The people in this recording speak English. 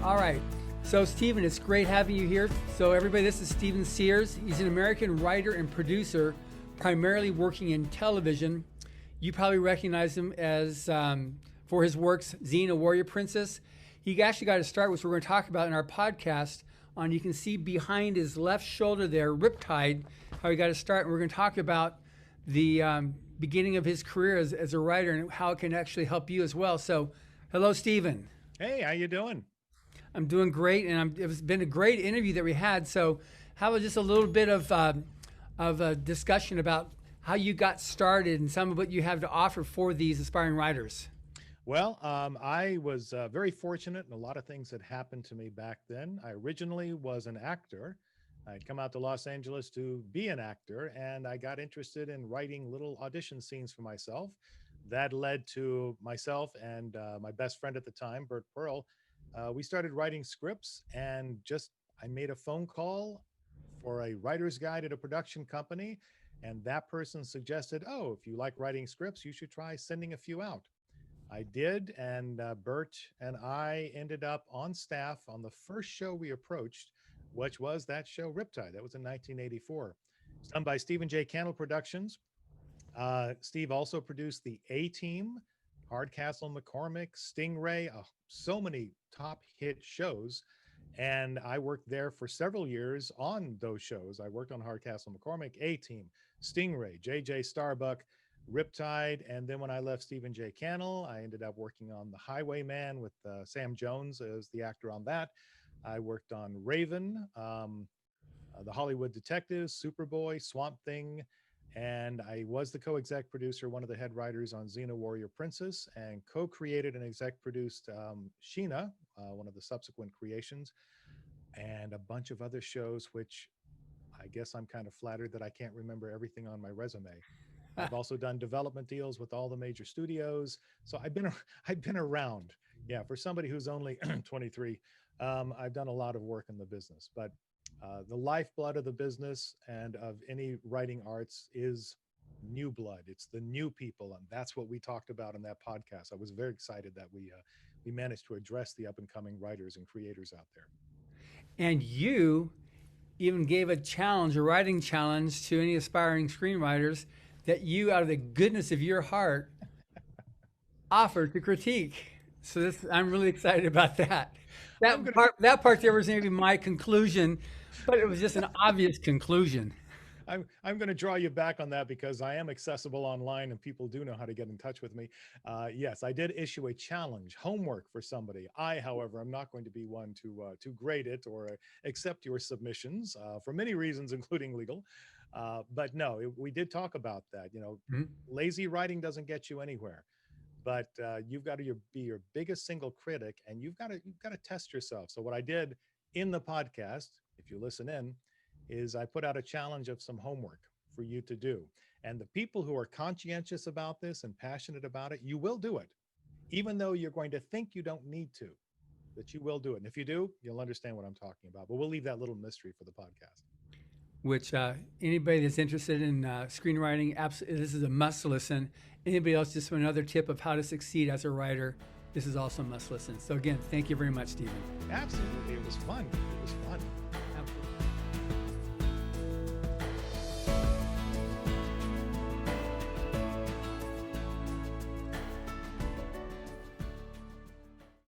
All right. So, Stephen, it's great having you here. So, everybody, this is L Sears. He's an American writer and producer, primarily working in television. You probably recognize him as for his works, Xena, Warrior Princess. He actually got to start, which we're going to talk about in our podcast. On you can see behind his left shoulder there, Riptide, how he got to start. And we're going to talk about the beginning of his career as a writer and how it can actually help you as well. So, hello, Stephen. Hey, how you doing? I'm doing great, and it's been a great interview that we had. So, how about just a little bit of a discussion about how you got started and some of what you have to offer for these aspiring writers? Well, I was very fortunate, and a lot of things had happened to me back then. I originally was an actor. I'd come out to Los Angeles to be an actor, and I got interested in writing little audition scenes for myself. That led to myself and my best friend at the time, Bert Pearl. We started writing scripts, and I made a phone call for a writer's guide at a production company, and that person suggested, oh, if you like writing scripts, you should try sending a few out. I did, and Bert and I ended up on staff on the first show we approached, which was that show Riptide. That was in 1984. It's done by Stephen J. Cannell Productions. Steve also produced the A-Team, Hardcastle McCormick, Stingray, so many top hit shows. And I worked there for several years on those shows. I worked on Hardcastle McCormick, A-Team, Stingray, J.J. Starbuck, Riptide. And then when I left Stephen J. Cannell, I ended up working on The Highwayman with Sam Jones as the actor on that. I worked on Raven, The Hollywood Detectives, Superboy, Swamp Thing, and I was the co-exec producer, one of the head writers on Xena, Warrior Princess, and co-created and exec produced Sheena, one of the subsequent creations, and a bunch of other shows, which I guess I'm kind of flattered that I can't remember everything on my resume. I've also done development deals with all the major studios. So I've been around. Yeah, for somebody who's only 23, I've done a lot of work in the business, but the lifeblood of the business and of any writing arts is new blood. It's the new people, and that's what we talked about in that podcast. I was very excited that we managed to address the up-and-coming writers and creators out there. And you even gave a writing challenge to any aspiring screenwriters that you, out of the goodness of your heart, offered to critique. So I'm really excited about that. That part there was maybe my conclusion, but it was just an obvious conclusion. I'm going to draw you back on that because I am accessible online and people do know how to get in touch with me. Yes, I did issue a challenge, homework for somebody. I, however, am not going to be one to grade it or accept your submissions for many reasons, including legal. But no, we did talk about that. Lazy writing doesn't get you anywhere. But you've got to be your biggest single critic, and you've got to test yourself. So what I did in the podcast, if you listen in, is I put out a challenge of some homework for you to do. And the people who are conscientious about this and passionate about it, you will do it, even though you're going to think you don't need to, that you will do it. And if you do, you'll understand what I'm talking about. But we'll leave that little mystery for the podcast. Which anybody that's interested in screenwriting, absolutely, this is a must listen. Anybody else just want another tip of how to succeed as a writer, this is also a must listen. So again, thank you very much, Stephen. Absolutely. It was fun.